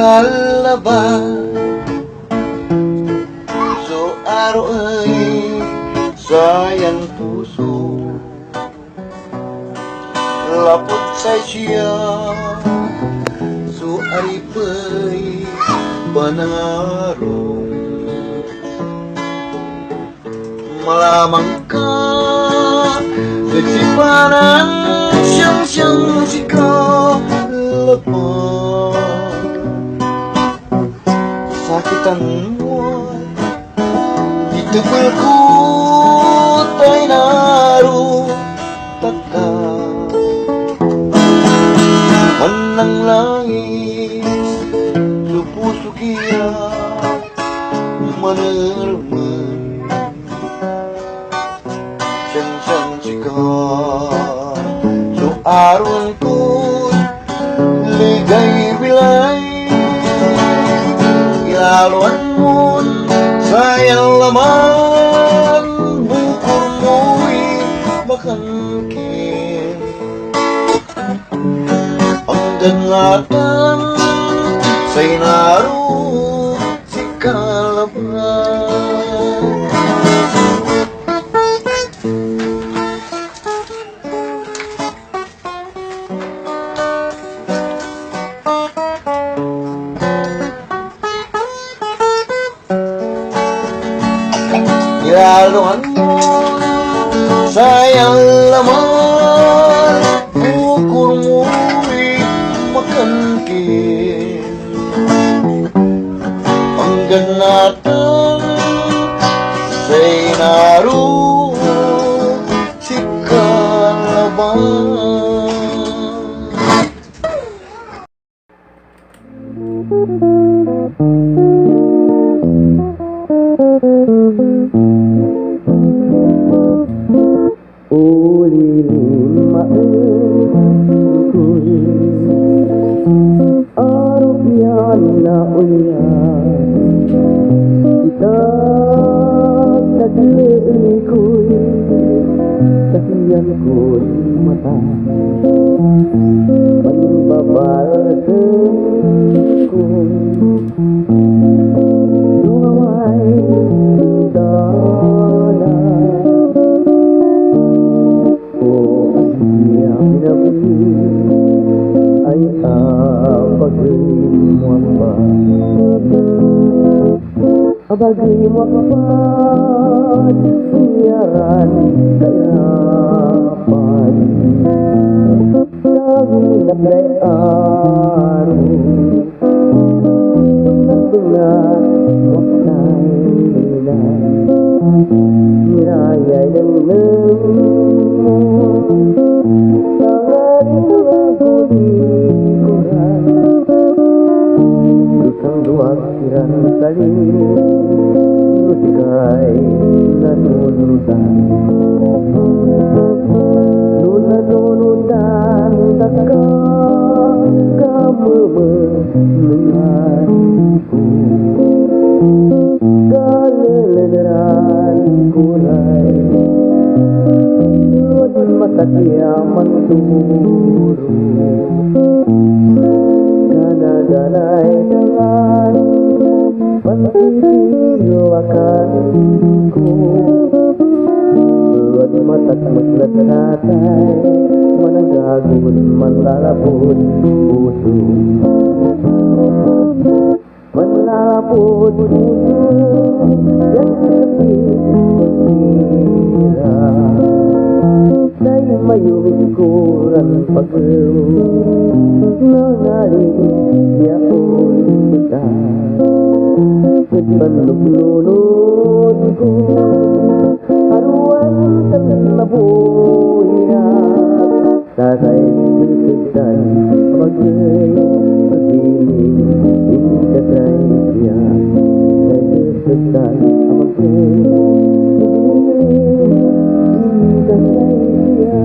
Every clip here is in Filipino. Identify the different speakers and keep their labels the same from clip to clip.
Speaker 1: kalaban. So araw ay sayang puso, lapot sa siya. So ay pa'y panarong malamang ka nagsipanan siyang sikalapag. Sakitan mo itupul ko tayo narutatag. Manang langit lupuso kaya manarman siyang sikat. So aron ko ligay bilay ilaluan mo sayang laman bukur mo'y makangkin. Ang dangatan sa'y naroon si kalaban. Ilaluan mo sayang laman bukur mo'y makangkin. Ang ganatan sa'y naroon si kalaban.
Speaker 2: Ulilin maengkoy arok yan na uyan kita tagilikoy kahiyan ko'y mata panbabalsen ko'y lumaway dana. Ay abagay mo ba? Abagay mo ba? Siyaran kayapan Lagi nagday araw Nagtungan waktay nila Mirayay ng Lutikay nanunutan Nunanunutan Taka kamemenengan ku Kaleleran kulai Luan mata kiaman turun Gana-ganay dengan Pantitiyo akan ku Luat mata maslat ratay Managagun manlalapot puso Manlalapot puso Yang sakit mengira Dahil mayuwin kurang pagkaw Nangaling yaon kita Nagpanlunod ko Aruan talabuya Tatay sisigdan Magay pag-iling Inkatay siya Tay sisigdan Magay Inkatay siya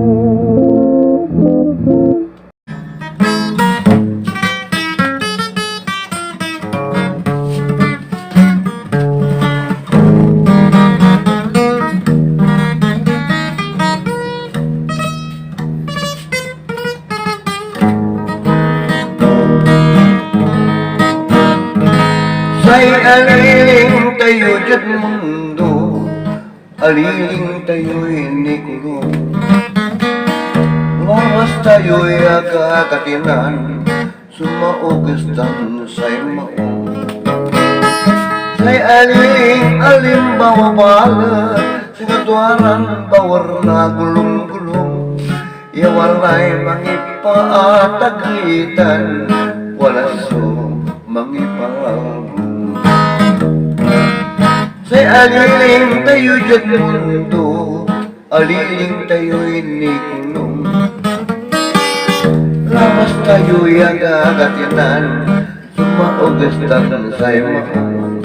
Speaker 1: tayo dyan mundo, aliling tayo'y nikulong. Lawas tayo'y agakatinan, sumaugastan sa'y maong. Say aliling alimbawa pala, sigatuaran bawar na gulong-gulong. Iwalay mangipaatagitan, wala so mangipalabong. Say aliling tayo dyan mundo, aliling tayo'y nikulong. Lawas tayo'y agakatinan, sumaugastan sa'y maong.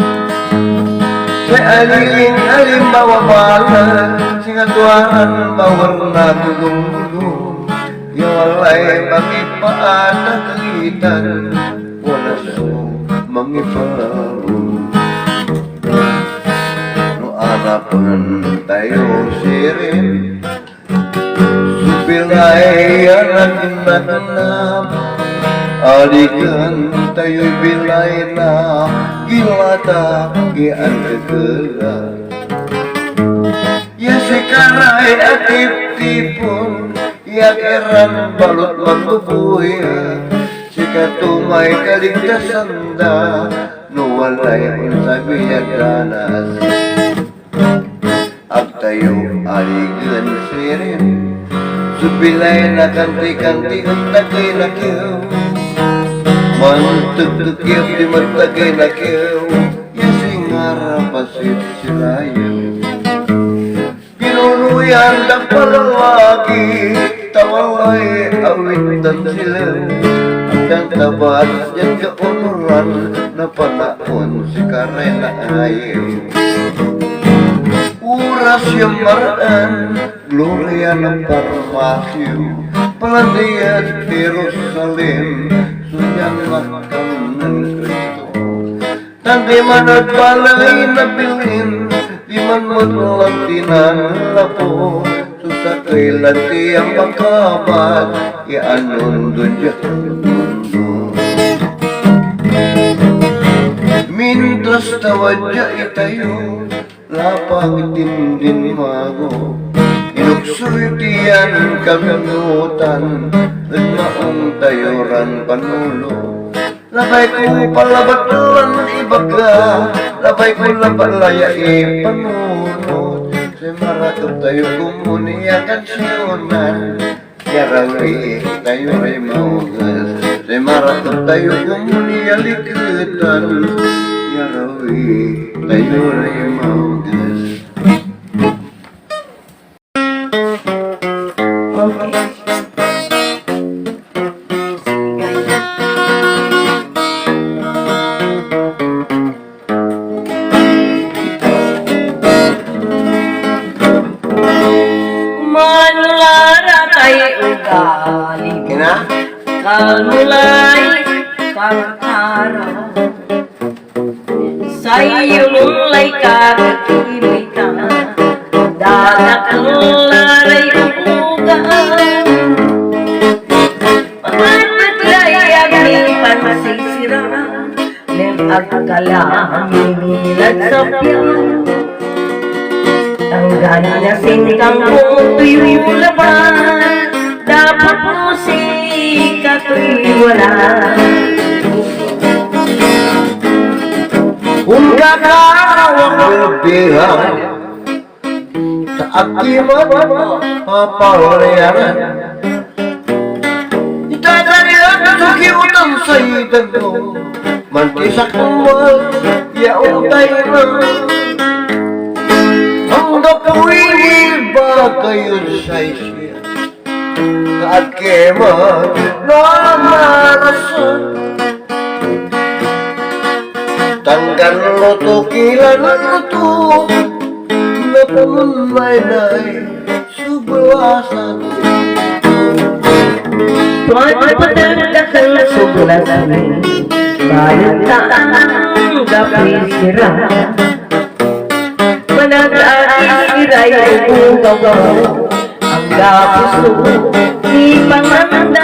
Speaker 1: Say aliling alimbawa pala, sigatuaran bawar na gulong-gulong. Yawalay mangipaatagitan, wala so mangipalabong. No arapan tayo sirin, supilay anakin naganap. Alikan tayo'y bilay na gilata gian kegelar. Ya sekaray atip-tipon, yak eran balut magbubuya. Sikatumay kaligtasan da, nuwalay unsabiyag danas. Ag tayo aligan sirin, supilay na kanti-kanti untagay na kiyo. Mantug-tugyap di matagay na kiyo, yasingara pasit silayo. Pinunuyan ng palawagi, tawalay awitan sila. Hanggang tabat yan kaunuran, na panaon si karay na ayaw. Uras yung maraan, gloria ng parmasyo, palandiyat Jerusalem, sunyang lakang ng Kristo. Tandi man at palay na bilin, di man lang tinanlapo, susakay lanti ang pagkabat, ianon dun dyan mundo. Mintas tawad dya itayo, lapang din mago. Inuksoy tiyan kaminutan, nagmaong tayuran panulo. Labay ko palabatuan ibaga, labay ko labalaya ipanunod. Sa maratong tayo kumuniya kansyonan, yarawi tayo ray maugas. Sa maratong tayo kumuniya likitan, yarawi tayo ray maugas.
Speaker 3: Manulara kay ugali
Speaker 1: Kina?
Speaker 3: kanulay kakara sayo lulay kakakilita dadakularay ugan pagkatlayag ni pansisira nen agkalamilag sa piyan. Tanggal na singkang tuyo laban, dapat musika tu'y wala.
Speaker 1: Kung kakawang ulbihan, sa akiman papalayaran, itadarihan sa kiutang sa itan ko, mantisak kumal, yaong tayo na. Ang napuwi ba kayo sa isya? Kaat keman na marasan, tanggan luto kilan luto, napunmay na'y sublasan.
Speaker 3: Pagpadagdakan sublasan, bayad taang gapisira. Manag-aasiray ugaw ang gapuso ni panganda.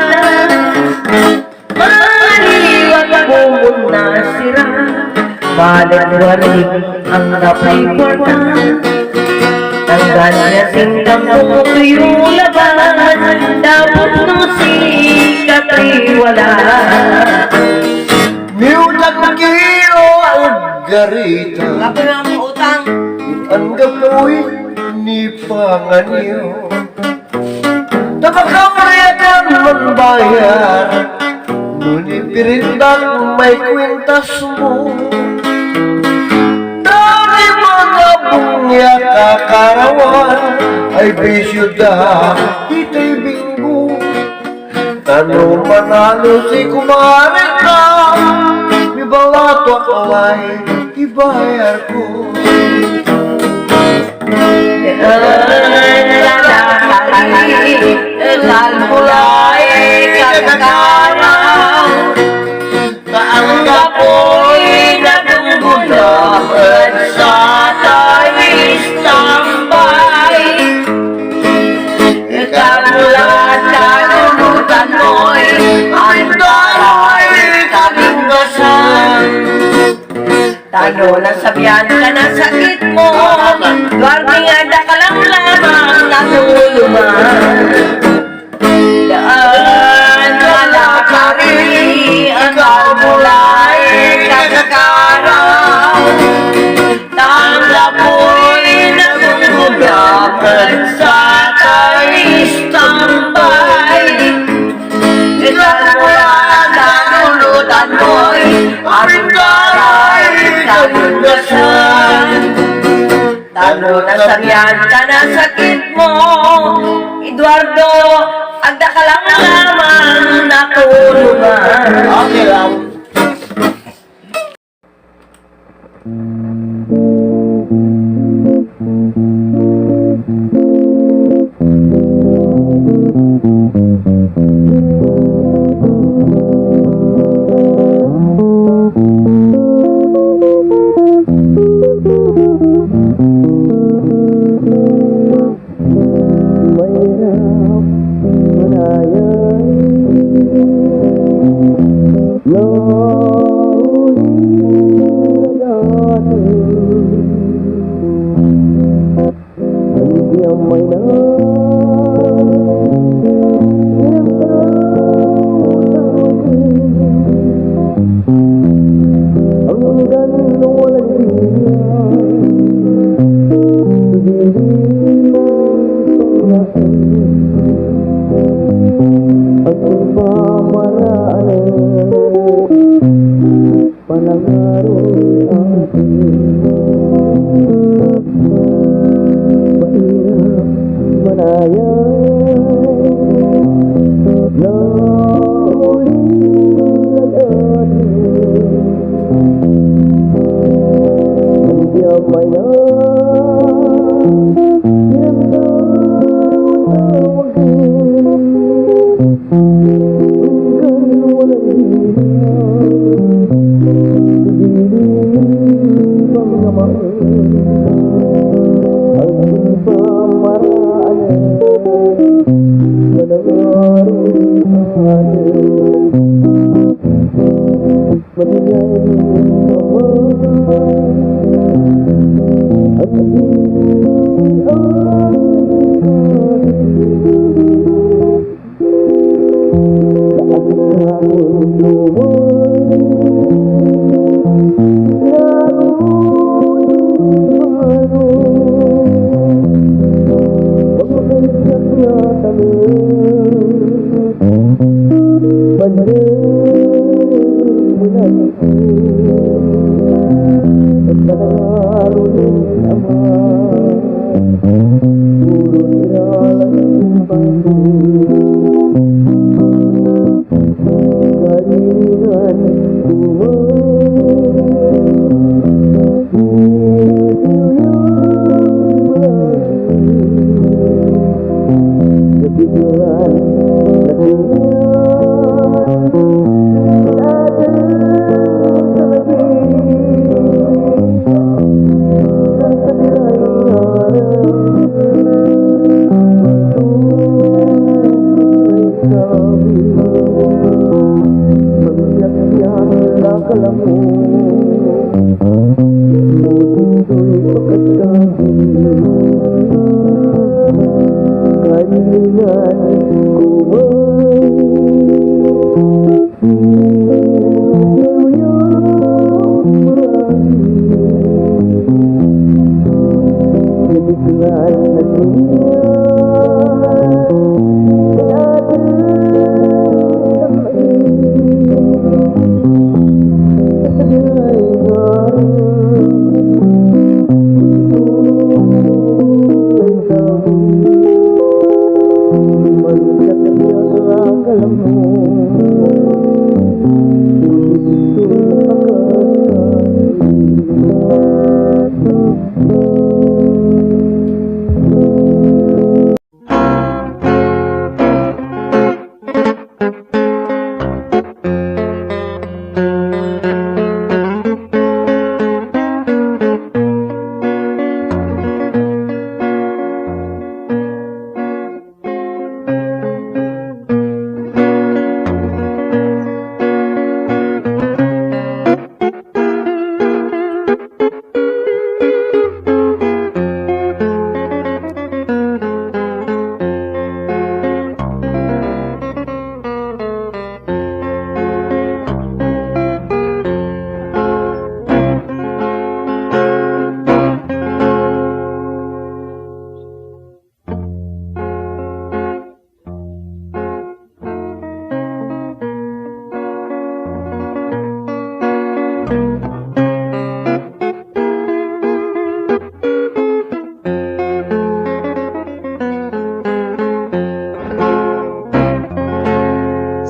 Speaker 3: Maniwag mo muna sira, Balik-balik ang napiporta. Tanggal niya singkang yung laban. Dapat no sikat ay wala.
Speaker 1: Miutak kilo ang garita.
Speaker 3: Ako na ang utang.
Speaker 1: Ang gapoy ni Panganiyo. Nakakamayatan man bayar. Ngunit pirindan may kwintas mo. Dami mga bungya kakarawan ay bisyo da itay binggo. Tanong manalo si kumare ka, may balato akalay ibayar ko.
Speaker 3: Kalkulay kakaraw.
Speaker 1: Kaanggap ko'y
Speaker 3: Nagunggulo at sa tayo tambay. Ikagulat kalulutan mo'y ang daro'y kalinggasan. Talo na sabihan ka na sakit mo, warning ada ka lang lamang natulungan. Daan wala ka rin ang kalbulay kakakaraw. Tanggap mo'y nagugulakan sa tayo tambay. Ikagulat kalulutan mo'y ang daro'y kalinggasan. Talo na sabihan ka na sakit mo, Eduardo, agda ka lang lamang natulungan.
Speaker 1: Okay lang.
Speaker 2: Mahirap manayan na hindi ang may hanggang nung walang ang pamaraan panangaro atin mahirap manayan na uling lagatin hindi ang Magsiyak-siyak na kalamu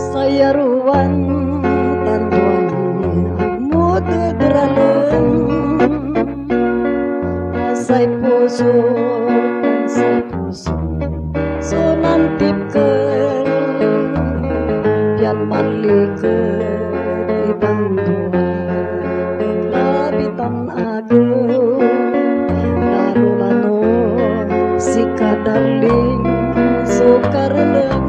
Speaker 2: Sayaruan tanduani agmo tedralen asay puso sa puso so nantipken yan malikot ibang duwan labitan agaw larulano si kadaling so kareleng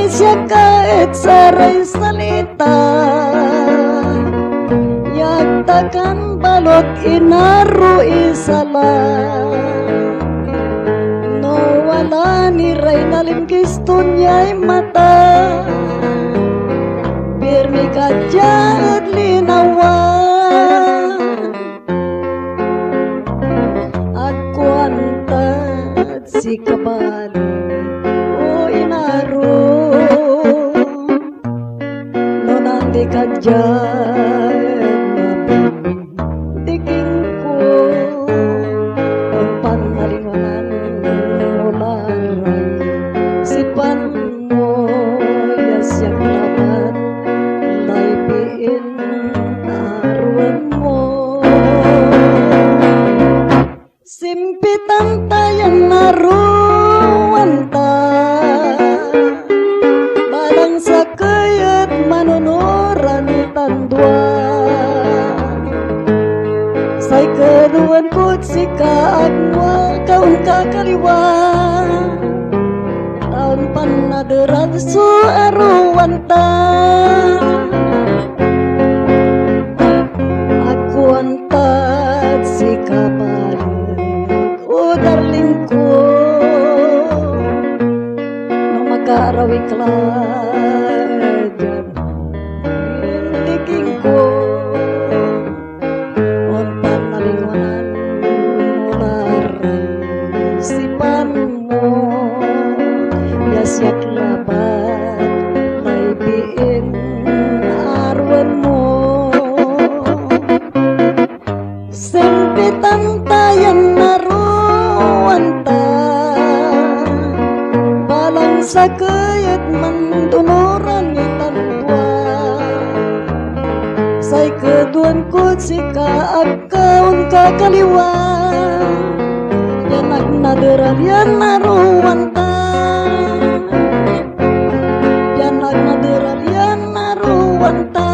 Speaker 2: siya kahit saray salita yagtakan balot inaru isala no wala ni ray nalimkiston niya'y mata birmi kadyat linawan at kuantad si kabali o inaru di kadyan tiging ko ang pangalinganan mularay sipan mo yasyak laban laipiin arwan mo simpitan tayan naruan ta balang sa kayat manunuran tandwa say keduan put si kaagwa kaun kakaliwa taon panaderan su aruan ta aku antad si kapalit o darling ko no magarawi klajan tiging ko on panalingonan mularay sipan mo yasyak labat laibiin arwan mo sempitan tayan naruan ta balang sa kayat mandunuran itandwa say keduan ko si kaagkaon kakaliwa yan nagnaderal yan naruan ta yan nagnaderal yan naruan ta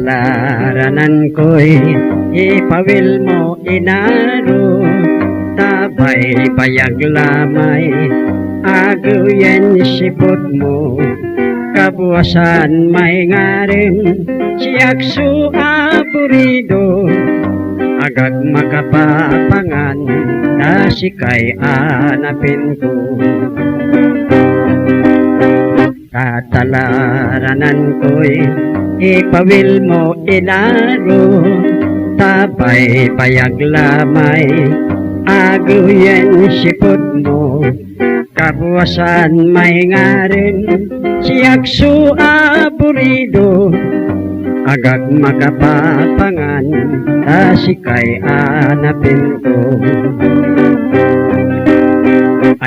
Speaker 4: Tatalaranan ko'y ipawil mo inaro tabay payag lamay aguyan sipot mo kabuwasan may ngarim siyak su aburido agag makapapangan na sikay anapin ko tatalaranan ko'y ipawil mo inaro tabay payag lamay aguyan sipot mo kabuwasan may ngarin siyak su aburido agag makapapangan tasikay anapin ko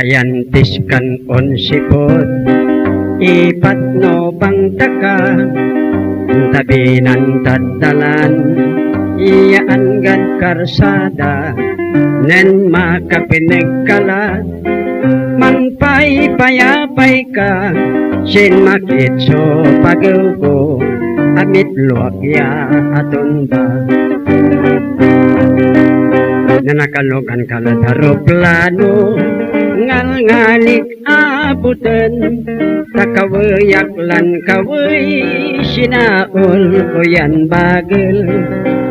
Speaker 4: ayan tiskan on sipot ipat no bang taka tabi ng tadalan iyaan gad karsada nen makapinagkalat manpay payapay ka sin makit so pagaw ko amit luwag ya aton ba nanakalogan kalad aeroplano ngalik abutan takawayak lan kaway sinaol o yan bagel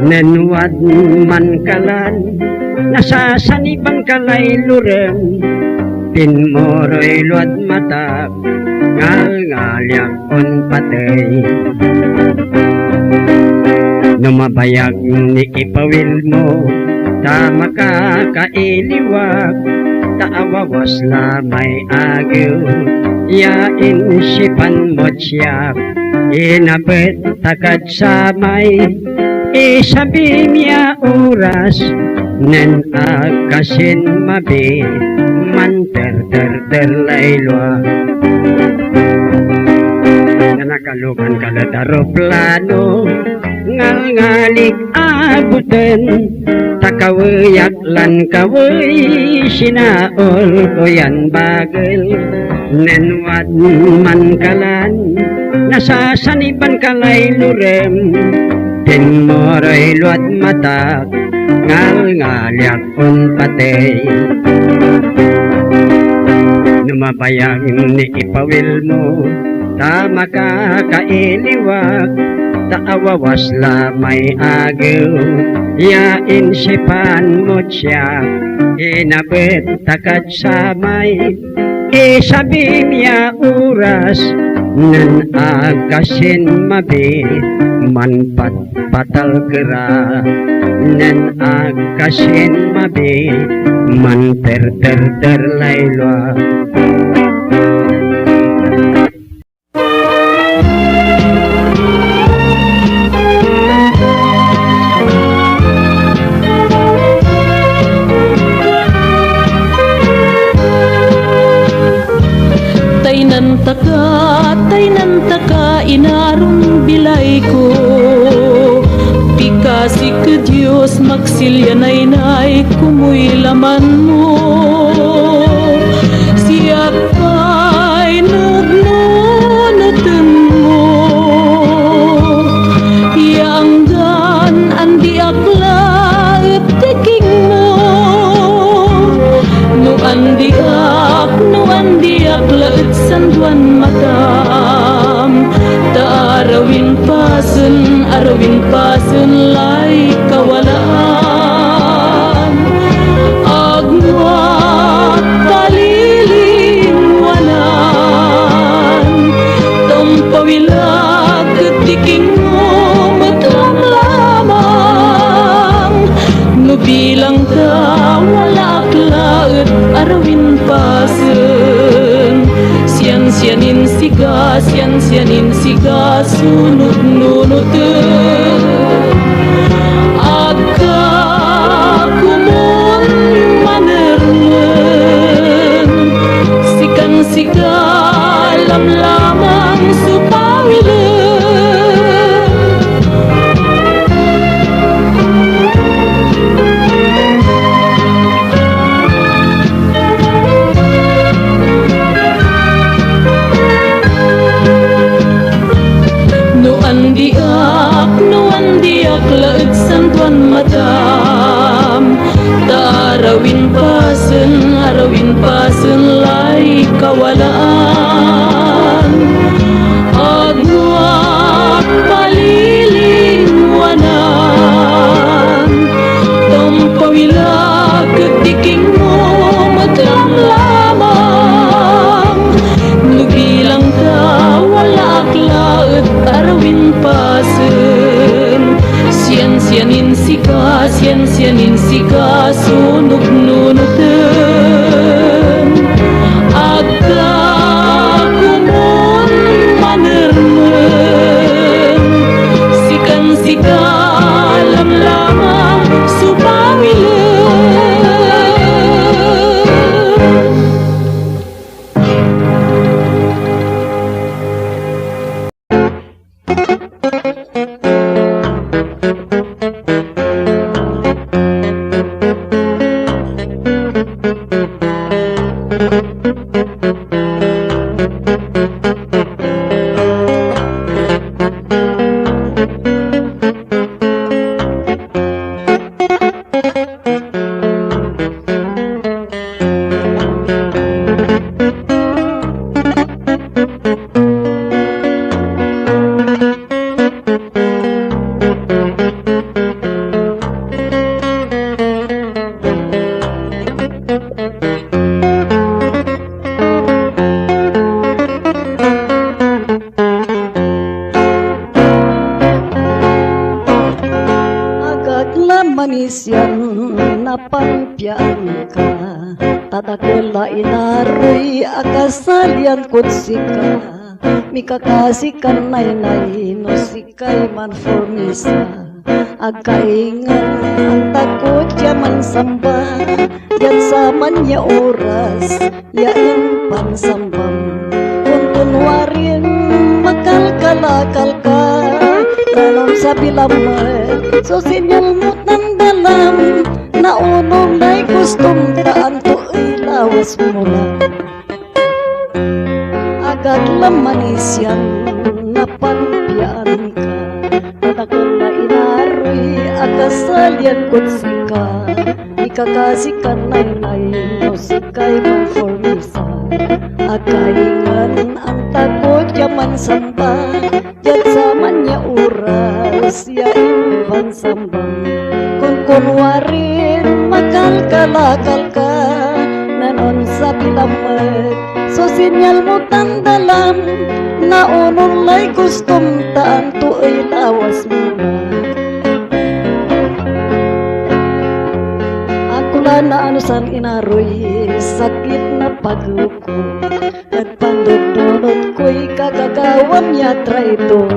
Speaker 4: nenwad man kalan nasasanibang kalay lurem pinmoroy luad matak ngalyak on patay numabayag ni ipawil mo tama ka kailiwag taawawas lamay agaw yain sipan mo siya inabet takad samay isabi niya oras nen akasin mabi manter laylwa nakalukan kalat aeroplano ngalik abutan takawayak lan kaway sinaol ko yan bagel nenwad man kalan nasasaniban kalay lurem pinmoray luat matak ngalyak on patay numabayag ni ipawil mo tama ka kailiwag taawawas lamay agaw yain sipan mo siya inabet takad samay isabi niya oras nan agasin mabi manpat patal gera nan agasin mabi manter laylwa
Speaker 5: Tay nantaka inarong bilay ko pikasi ke Diyos magsilyanay nay kumuy laman mo siyak pa'y nagnunutin mo yanggan andi akla itiking mo no andi ak laut sanduan matam ta arawin pasen lay kawalaan agwat palilingwanan tampawilag ketiking mo matlam lamang nubilang ka wala aklaut arawin pasen siyanin siga sunod agka kumun manermen sikan siga lamang supawilen no andiak laut santuan matam ta arawin pasen lay kawalaan agwa
Speaker 2: napangpian ka. Tadakula inaroy akasalian kutsika. Mikakasi kan nay no sikay man formisa. Agkaingan ang takot yaman samba. Yan sa manya oras yain pansambam. Kung kunwarin makalkalakal ka. Dalam sa bilamat so sinyal mo tandalam. Naunong na'y gustong taan to ilawas mo lang. Agad lamanis yan napangpian ka. Tatakon na inaroy akasalyan kutsika. Ikakasikan nay no sikay manformisa. Akaingan ang takot yaman samba. Yan sa manya oras yain pansambang. Kung kunwarin makalkalakal ka. Nanon sa bilamat so sinyal mo tandalam. Naunong lay gustong taan to ay lawas mo na. Ako na anusan inaroy sakit na pagluko. Nagpandodonot ko'y kagagawam niya traitor.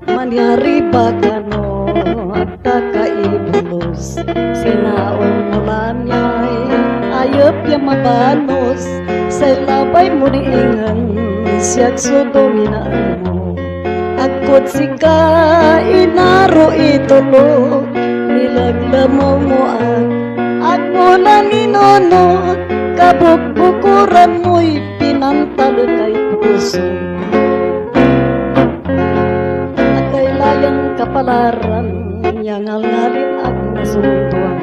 Speaker 2: Manyari ba ka no at takaibulos. Sinaon mo lang niya'y ayop ya mabanos. Sa labay mo niingan siyag sudominaan mo. Agkot sika inaro itulog. Nilaglamaw mo agmula ninonot. Kabukbukuran mo'y pinantalo kay puso. At kay layang kapalaran nyangal-ngalin at nasuntuan.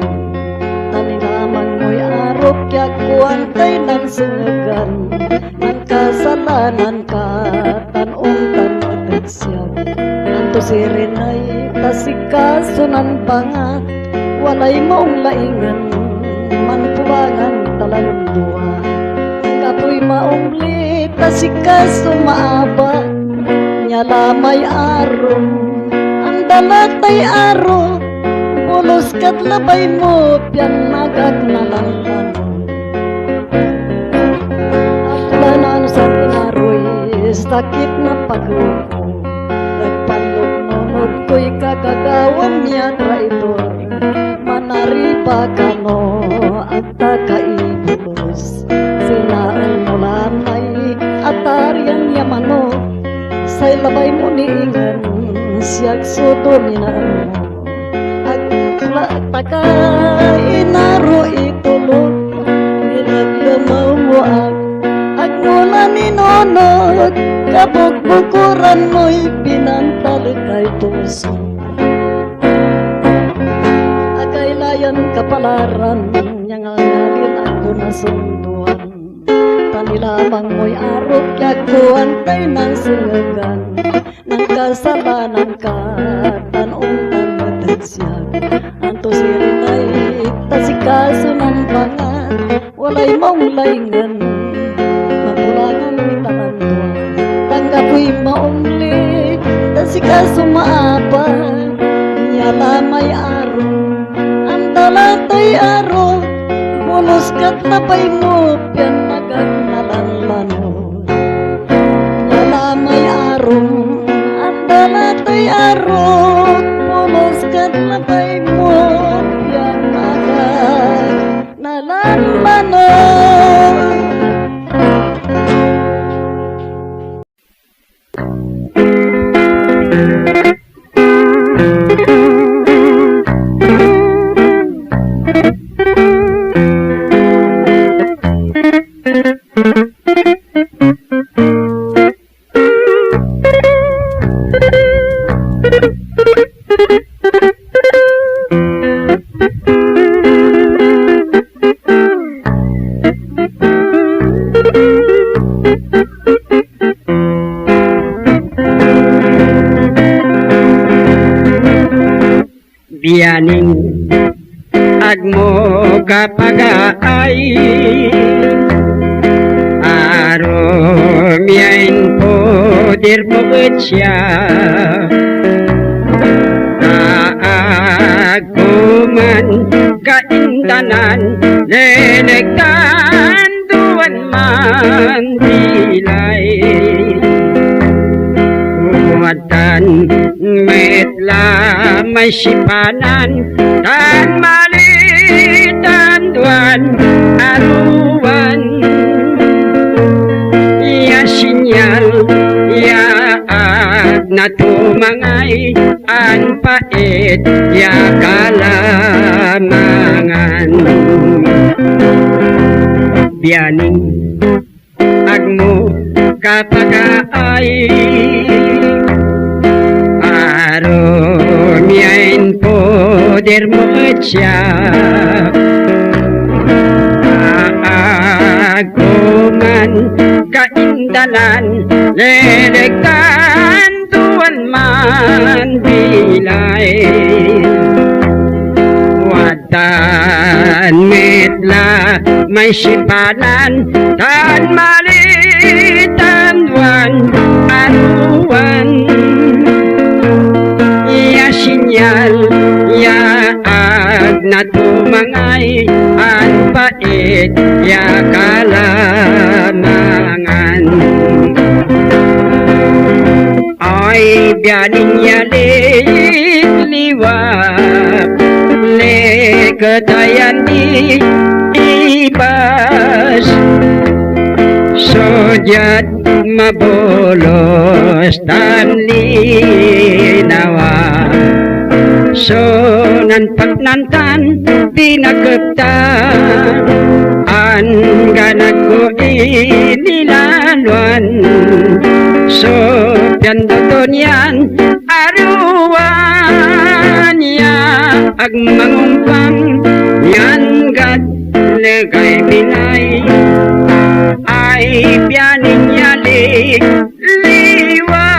Speaker 2: Taninamang mo'y arok yakuan kay nang sungagan. Nang kasalanan ka tanong tanotag siyag. Anto sirenay tasikaso ng pangat. Walay maong laingan manpulangan talang dua. Kapoy maungli tasikaso maaba. Nyalamay arom ang dalatay aro. Pulos kat labay mo piyan nagag na lang tanong. Akla na sa inaroy sakit na pagluko. Nagpanunod ko'y kagagawang niya traitor. Manariba ka no at takaibulos. Sinaan mo lamay at ariang yamano. Say labay mo niingan siyag sudominaan mo. Taka inaro itulog. Nilaglamaw mo agmula ninonot. Kabukbukuran mo'y pinantalo kay puso. Agaylayan kapalaran nyangalngalin ako nasunduan. Tanilamang mo'y arok yakuan tay nang sungagan. Nang kasalanan ka tanong tanotagsyag. Anto sirinay tasikaso ng pangat. Walay maong laingan makulangan ni talanduan. Tanggapoy maungli tasikaso maapa. Nyalamay aro ang dalatay aro. Pulos kat napay mo piyan nagag nalanlano. Nyalamay aro ang dalatay aro. Pulos kat napay mo piyan nagag nalanlano.
Speaker 4: Biyaning agmo kapag-aay arom yain po dir mo siya aagkuman kaindan danan lenegtan duan man bilay Watan metla may sipanan tan malitan duan aruan ya sinyal ya na tumangay an pait ya kalamangan biyaning agmo kapag-ay aron yain poder mo siya aguman kaindanan lelegkan tuan man bilay watan metla may sipanan tan malitan duan aruan ya sinyal ya na tumangay an pait ya kalamangan ay biyaning ya liwap leketayan di ibas sojat mabolos tan linawa sonan pagnantan pinagkeptan an ganag ko inilaluan so piandoton yan aruan ya agmangumpang yan gat legay binay ay pianing yali liwa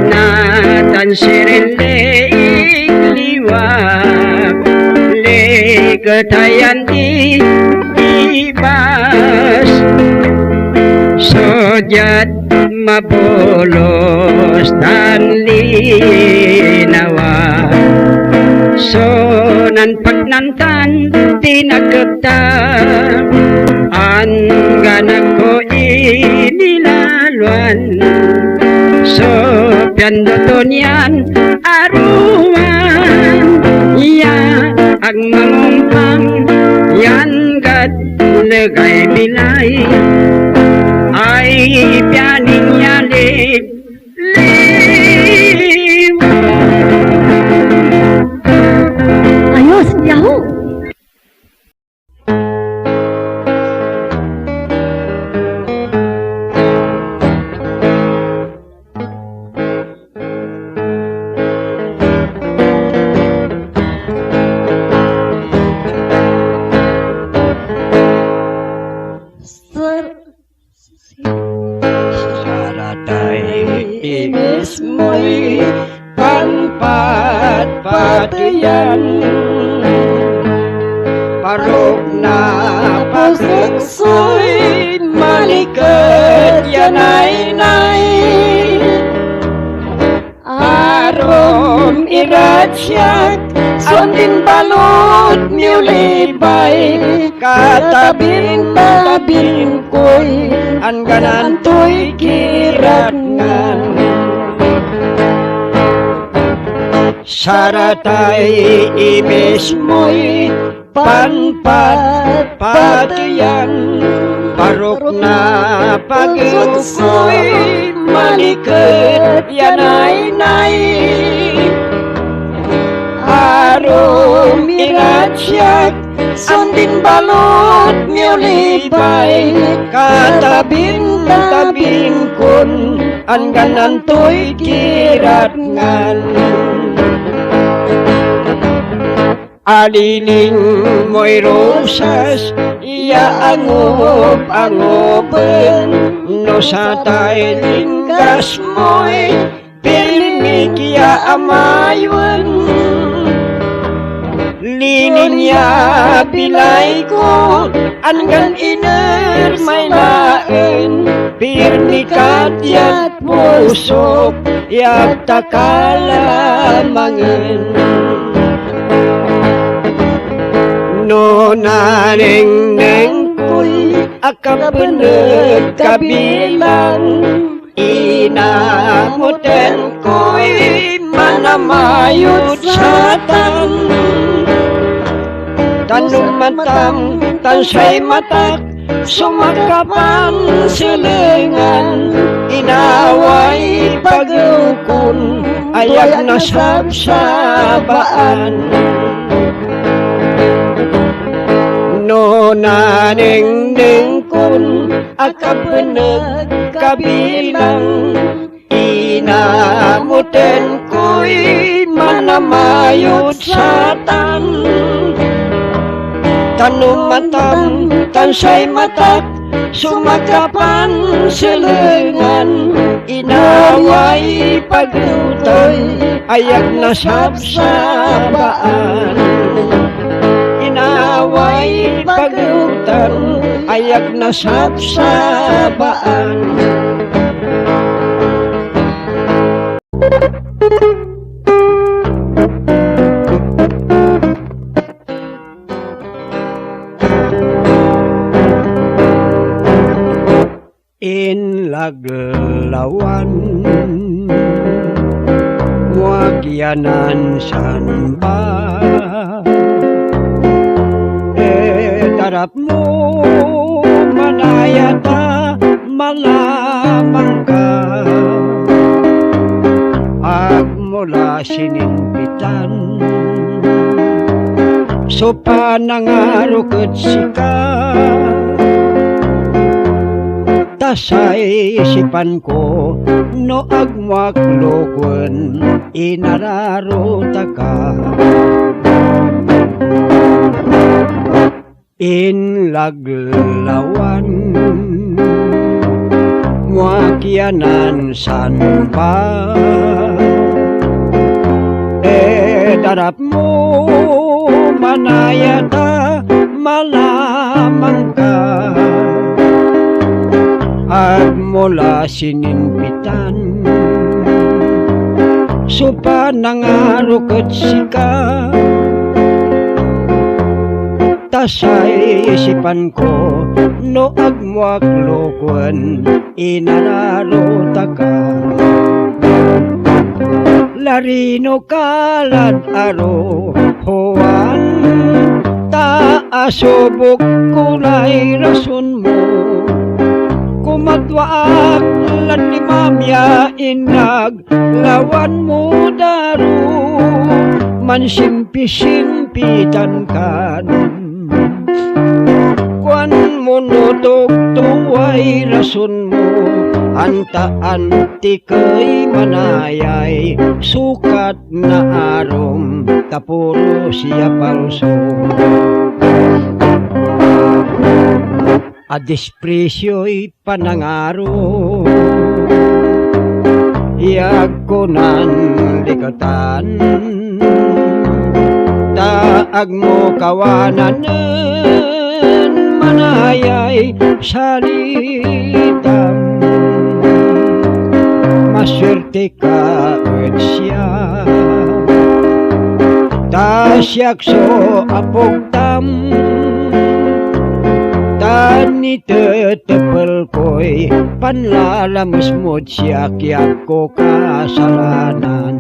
Speaker 4: natan sirilig liwa legatayan di ibas sojat mabolos tan linawa sonan pagnantan tinagkeptan an ganag ko inilaluan so piandoton yan aruan ya ang mangumpang yan gat legay bilay ay pianing yalig
Speaker 2: Ayos, Yahoo!
Speaker 4: Ibis mo'y panpat-patiyan parok na pasaksoy malikad yanay-nay arom iratsyak sondin balot miulibay katabing-tabing ko'y an gananto'y kiratngan saratay ibis mo'y panpat-patiyan parok na pag-usoy malikad yanay-nay arom iratsyak sondin balot miulibay katabing-tabing kun an gananto'y kiratngan aliling mo'y rosas iya angop-angopen no sa tayo linggas mo'y pilimig ya amaywan lininya bilay ko anggan iner may laen pirnikat yat pusok yat takalamangan No naring neng ko'y akabeneg kabilang inamutin ko'y manamayot sa tan tanumatam tansay matak sumakapan silingan inaway pagukon ayag na sabsabaan no naning ningkon akabeneg kabilang inamutin ko'y manamayot sa tan tanumatam tansay matak sumakapan silingan inaway paglutoy ayag na sabsabaan inaway paglutan ayag na sabsabaan in laglawan wagyanan sanba darap mo manayata malamang ka ag mula sinimpitan so panangarukot sika tasay isipan ko no agmaklokon inararota ka in laglawan wakyanan sanba darap mo manayata malamang ka at mula sinimpitan supa nangarukot sika tasay isipan ko no agmaklokon inararota ka larino kalad aro hoan taasubok kulay rason mo kumatwaak lan ni mamya inag lawan mo daro mansimpi-simpitan kan kwan mo nutok tuway rason mo anta-anti kay manayay sukat na arom kapuro siya palso a despresyo'y panangaro iyag ko nan likatan taag mo kawanan manayay salitam maswerte ka at siya tasyak so apogtam tani tetepel ko'y panlalamos mo't siya kiyak ko kasalanan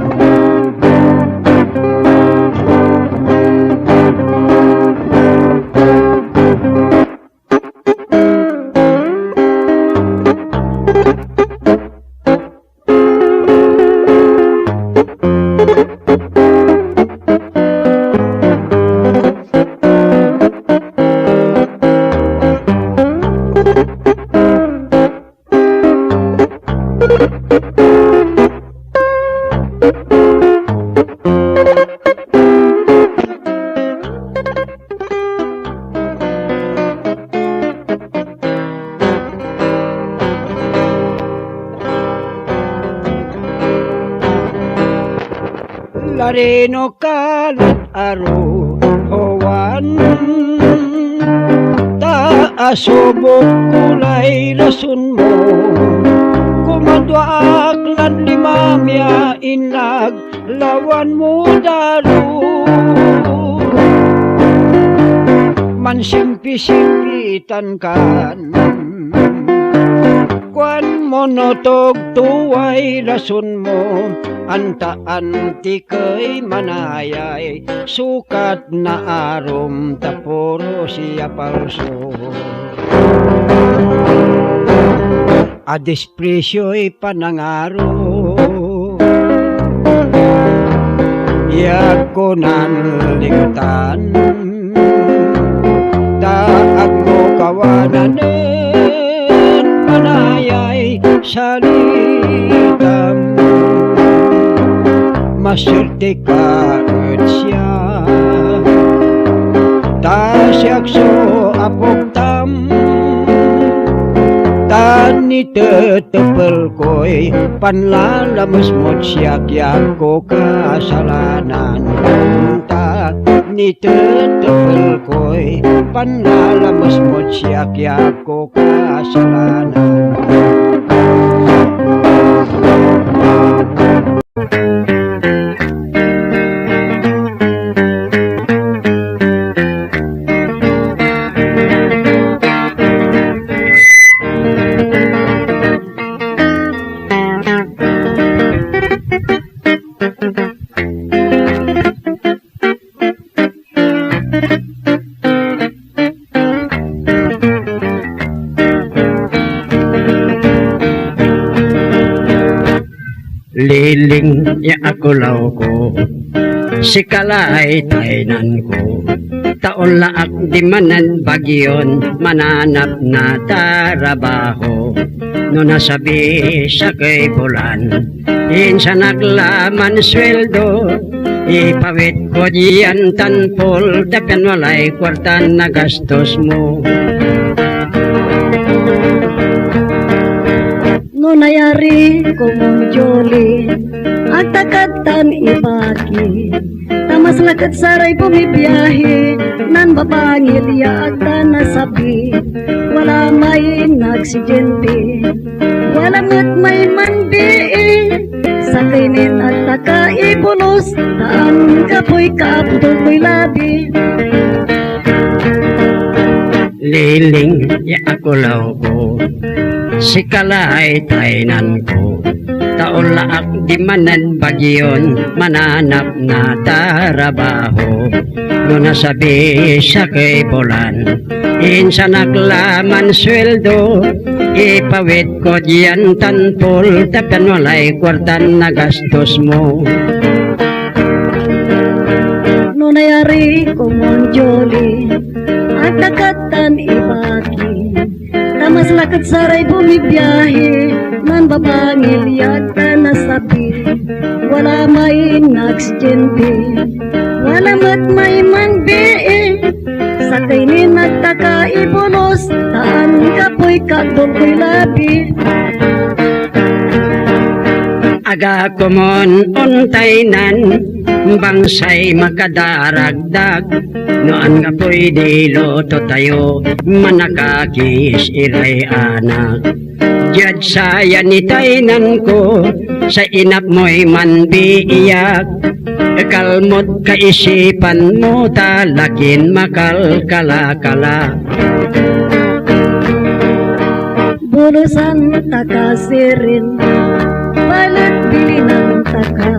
Speaker 4: larino kalat aro howan taasubok kulay rason mo kumadwaak lan ni mamya inag lawan mo daro mansimpi-simpitan kan. Kuan mo no tuway rason mo, anta-anti kay manayay, sukat na arom taporo siya palso. A despresyo'y panangaro, yak ko nanligutan, taag mo kawananin, manayay salitam. Masulti ka siya, tasyak so apoktam, tani tetepel koy, panlalamas mo't siyak ko kasalanan. Tani tetepel koy, panlalamas mo't siyak ko kasalanan. Liling ya akulaw ko, si kalay tainan ko, taon laak di manan bagyon, mananap na tarabaho. No nasabi sa kay bulan, insa naglaman sweldo, ipawit ko diyan tanpol, dapan walay kwartan na gastos mo.
Speaker 2: No nayari ko mong joli, at takatan ibaki, tamas lakat saray bumibiyahe, nan babangil ya agda nasabi, wala may nagsidente, wala ngat may manbii, sa kainin at takaibulos, taan kapoy kaaputol ko'y labi.
Speaker 4: Liling ya akulaw ko, si kalay tainan ko, taon laak di manan bagyon, mananap na tarabaho. No nasabi sa kay bulan, insa naglaman sweldo, ipawit ko diyan tanpol, tapan walay kwartan na gastos mo.
Speaker 2: No nayari ko mong joli, at nakatan ibaki, tamas lakat saray bumibiyahe, nan babangil yata nasabi, wala may nagsidente, wala mat may manbii, sa kainin at takaibulos, taan kapoy kadol ko'y labi.
Speaker 4: Aga kumon untaynan, bangsay makadaragdag, noan nga pwede loto tayo, manakakis iray anak. Diyad saya ni taynan ko, sa inap mo'y manbiiyak, kalmot kaisipan mo, talakin makalkala-kala.
Speaker 2: Bulusan takasirin, balat bili ng taka,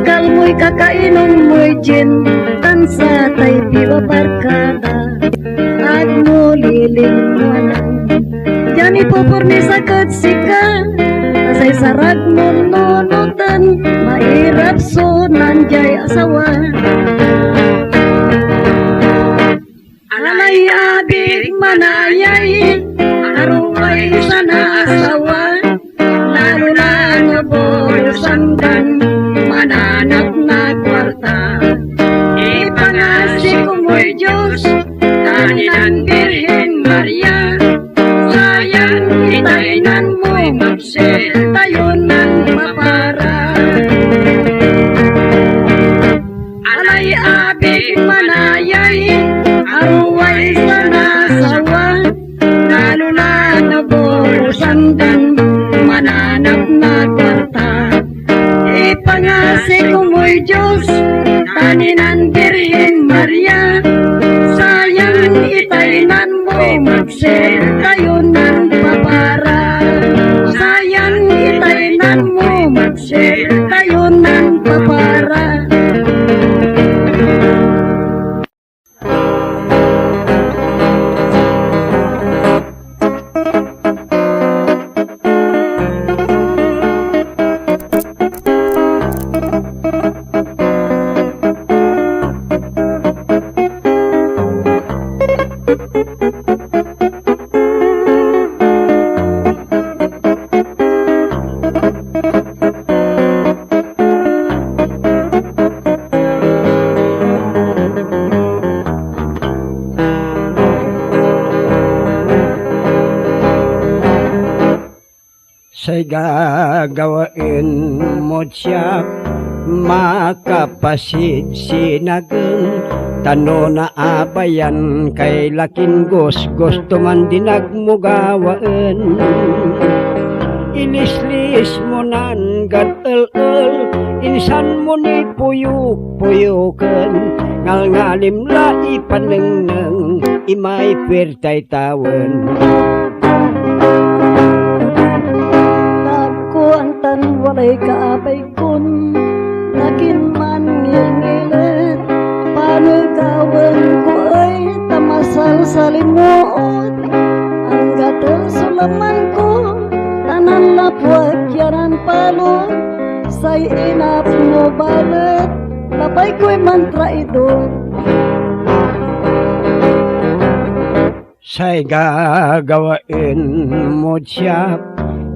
Speaker 2: kalmo'y kakainom mo'y gin, tansa tay piwa barkada, at mo liling mo lang, diyan ipupurni sa katsika, tasay sarag mo nunutan, mairap so nandiay asawa. Alay abig manayay, arumay sana asawa, lalo na nga bulusan mananap na kwarta. Ipangasi ko mo'y Diyos, taninan Birhen Maria, sayang itainan mo'y magsil, tayo ng mapara. Alay abig manayay, aruway sana sawa, lalo na nabulusan mananap na kwarta. Ipangasi ko mo'y Diyos, taninan Birhen Maria, sayang
Speaker 4: Say gagawain mo siya makapasid sinageng tano na abayan kay lakin gusto man dinagmugawaan. Ilislis mo nan gadel-el insan mo ni puyuk-puyukan ngalngalim la ipanengneng imay pertay tawen.
Speaker 2: Nagkuantan walay kaabay kun lakin man ngil-ngilit paano'y kawan ko ay tamasal sa limuot ang gatel sulaman ko tanan lapwag yanan palot say inap mo balet labay ko'y mantra idol.
Speaker 4: Say gagawain mo siya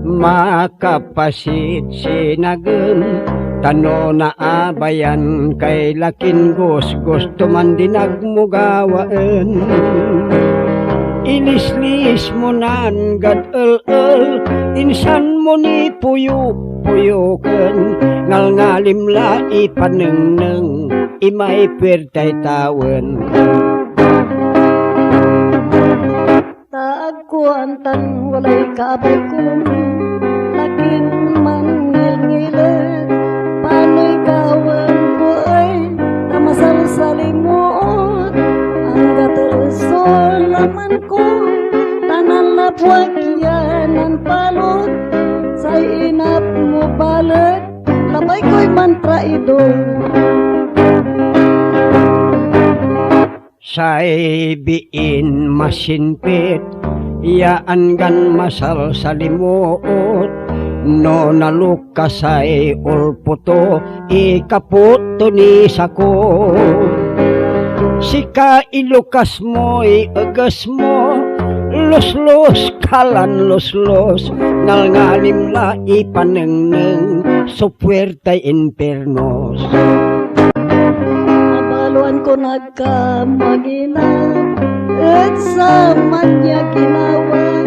Speaker 4: makapasid sinageng tano na abayan kay lakin gusto man dinagmugawaan. Ilislis mo nan gadel-el insan mo ni puyuk-puyukan ngalngalim la ipanengneng imay pertay tawen.
Speaker 2: Taagkuantan walay kaabay kun lakin man ngil-ngilit paano'y kawan ko ay tamasal sa limuot ang gatel laman ko tanan lapwag yanan palot say inap mo balet labay ko'y mantra idol.
Speaker 4: Say biin masinpit yaan gan masal sa limuot no nalukasay ulputo ikaputo ni sako. Sika ilukas mo'y agas mo los kalan los ngalngalim la ipanengneng supuertay infernos.
Speaker 2: Nabaluan ko nagkamaginang at sa manya ginawa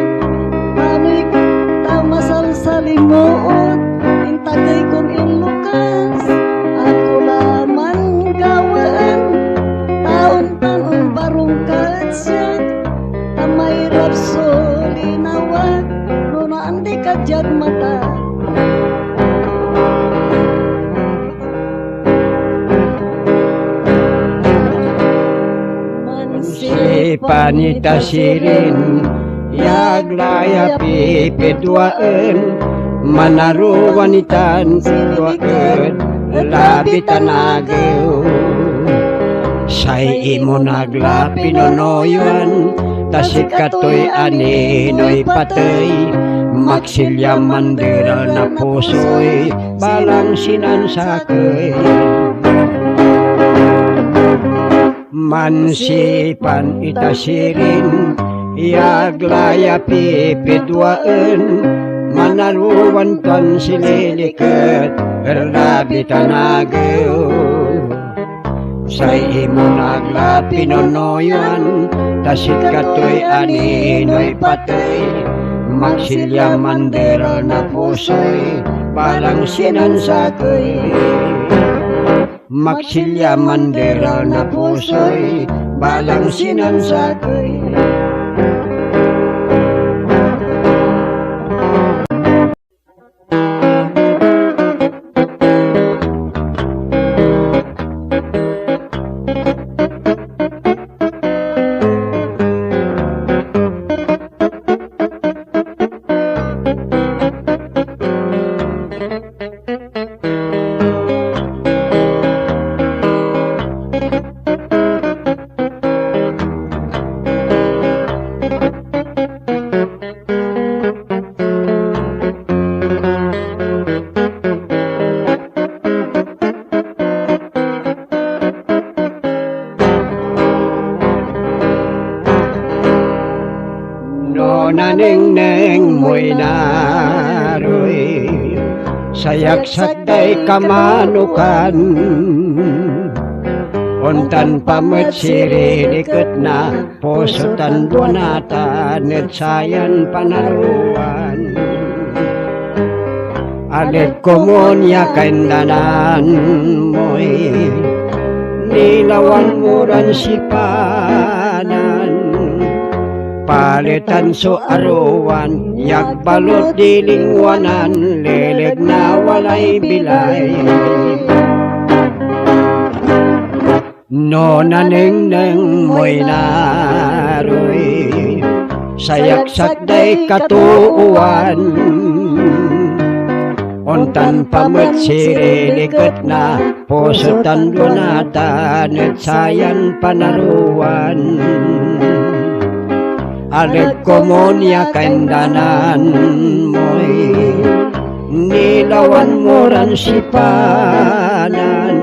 Speaker 2: paano'y tamasal sa limuot intagay kong inlukas ako laman gawaan taon-taon barong katsyak tamay rapsoli nawag lunaan di kadyag mata.
Speaker 4: Panita sirin yaglaya pipidwaen manaru wanitan pidwaen labitan ageo. Say imo nagla pinonoyan tasit katoy aninoy patay maksilya manderal na pusoy balang sinansakay. Mansipan itasirin yaglaya pipidwaen manaruwan tan sililiket erlabitan ageo. Say imo nagla pinonoyan tasit katoy aninoy patay maksilya mandero na pusoy balang sinansakay. Maksilya mandera na pusoy balang sinansakay. Naneng mo'y naroy sayaksak day kamanukan untan pamet siriniket na posotan donatan at sayan panaruan Alit komunya kaindanan mo'y nilawan mo ran sipanan. Palitan so aruan, yak balot dilingwanan, lilig na walay bilay. No naningneng mo'y naroy, sayaksak day katuuan. Ontan pamut sirilikat na, pusutan dunatan at sayan panaruan. Alit komunya kaindanan mo'y nilawan mo ran sipanan.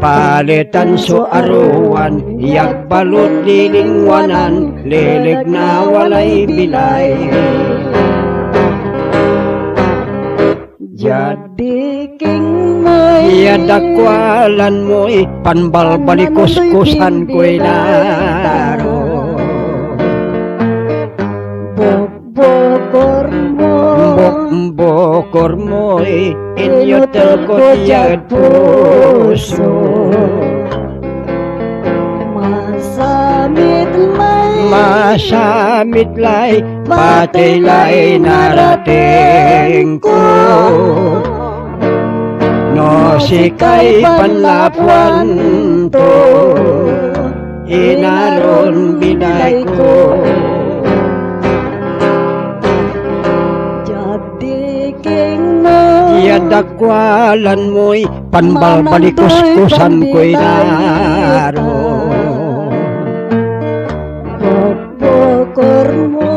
Speaker 4: Palitan so aruan, yak balot dilingwanan, lilig na walay bilay.
Speaker 2: Jadi king mo'y
Speaker 4: Iya dakwalan mo'y panbal balikus-kusan ko'y naro.
Speaker 2: bokor mo
Speaker 4: Bokor mo'y inyo telkot yad puso. Masamit lay, pati lay narating ko. No sikay panlapuan to, inaron bilay ko.
Speaker 2: Jadi king mo
Speaker 4: Yadakwalan mo'y panbal balikus-kusan ko'y naro.
Speaker 2: bokor mo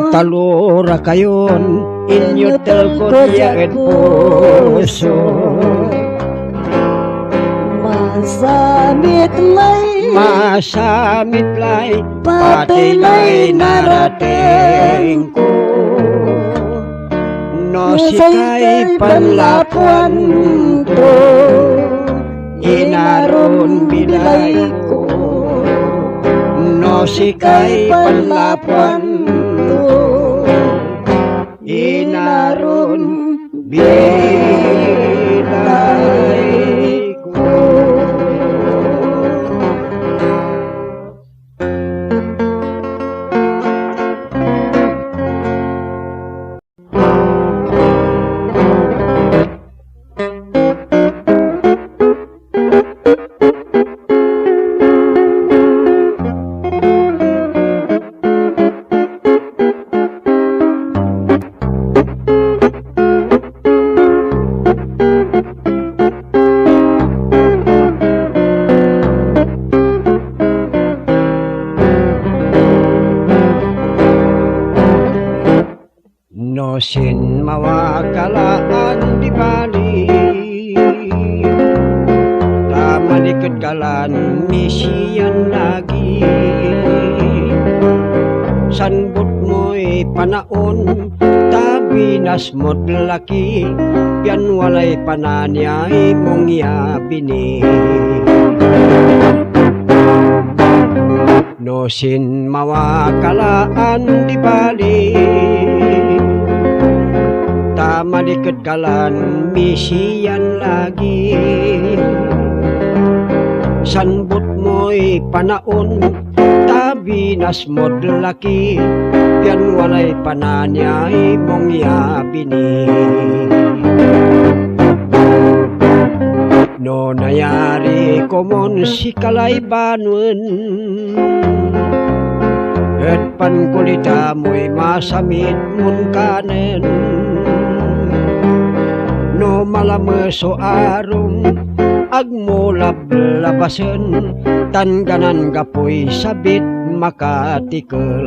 Speaker 4: Talura kayon, inyo telkot yad puso. Masamit lay, pati lay narating ko. No sikay panlapuan to, inaron bilay ko. No sikay panlapuan to, inaron bilay ko. Sin mawakalaan di bali, tamalikod kalan misiyan lagi. Sanbot mo'y panaon, tabinas mo't laki, pian walay pananyay mong yabini. No sin mawakalaan di bali, tamalikod kalan misiyan lagi. Sanbot mo'y panaon, tabinas mo't laki, pian walay pananyay mong yabini. No nayari ko mon si kalaybanwen, et pankulita mo'y masamit mon kanen. No malameso arum, agmulab labasen, tanganan gapoy sabit makatikel.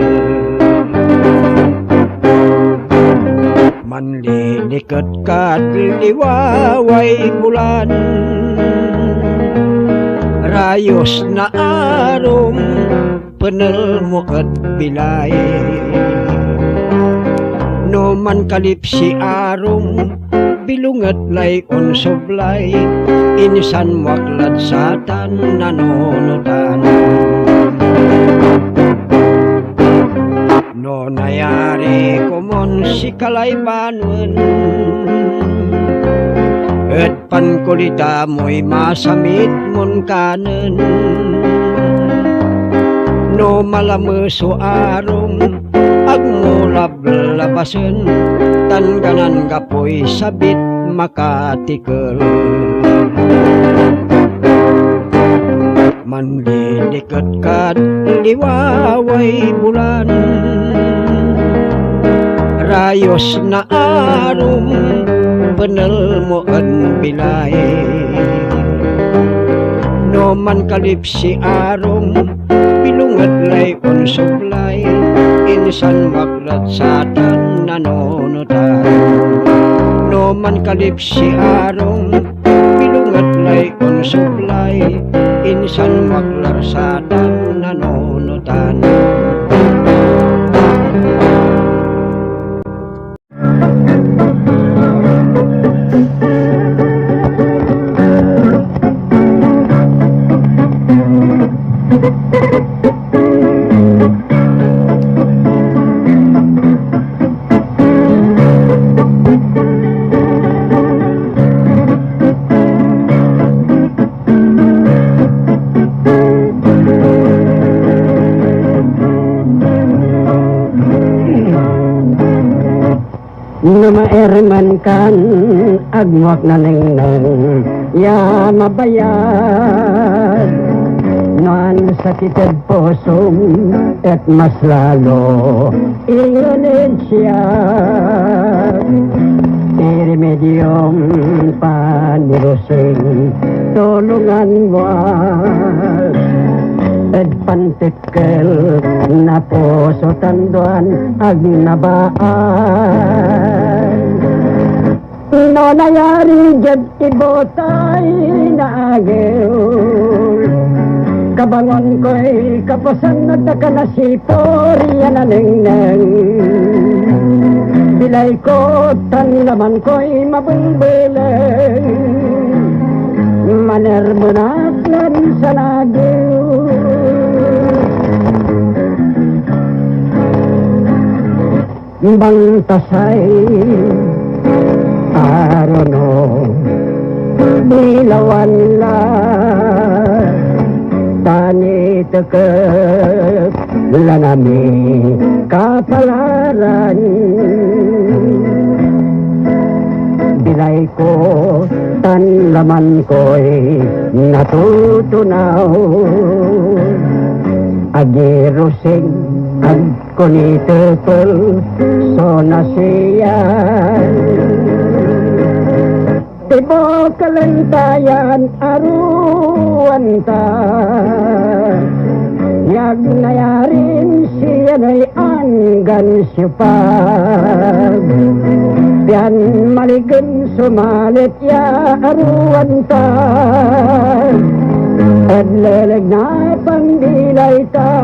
Speaker 4: Manlilikot kat liwaway bulan, rayos na arum, penel mo at bilay. No man kalip si arum, bilungat lay on sublay, insan waklad satan nanonotan. No nayari kumon si kalaybanon et pan kulita mo'y masamit mon kanen. No malamuso arom agmulab labasen tan ganan gapoy sabit makatikel. Mandidiket kat liwaway bulan rayos na arom penel mo an bilay. No man kalip si arom pilungat lay on sublay insan maglat sa tan nanonotan. No man kalip si arom pilungat lay on sublay insan maglar sa tan nanonotan.
Speaker 2: Na maerman kan agwak na nengneng ya mabayad nan sakitad posong at mas lalo ingunid siya iremedium panirusing tulungan was at pantikkel na puso tanduan ag nabaan. No nayari jad ibotay na agil kabangon ko'y kapasan at nakanasipor yan na nengneng. Bilay ko tan laman ko'y mabulbiling manermunaklan sa nagil. Bantasay arono bilawan la tani tekep lanami kapalaran. Bilay ko tan laman ko'y natutunaw agirusing ag kunitepel so nasiyan. Tibo kalentayan aruan ta yag nayarin siya na'y anggan sipag yan maligan sumalit ya aruan ta at leleg na pandilay ta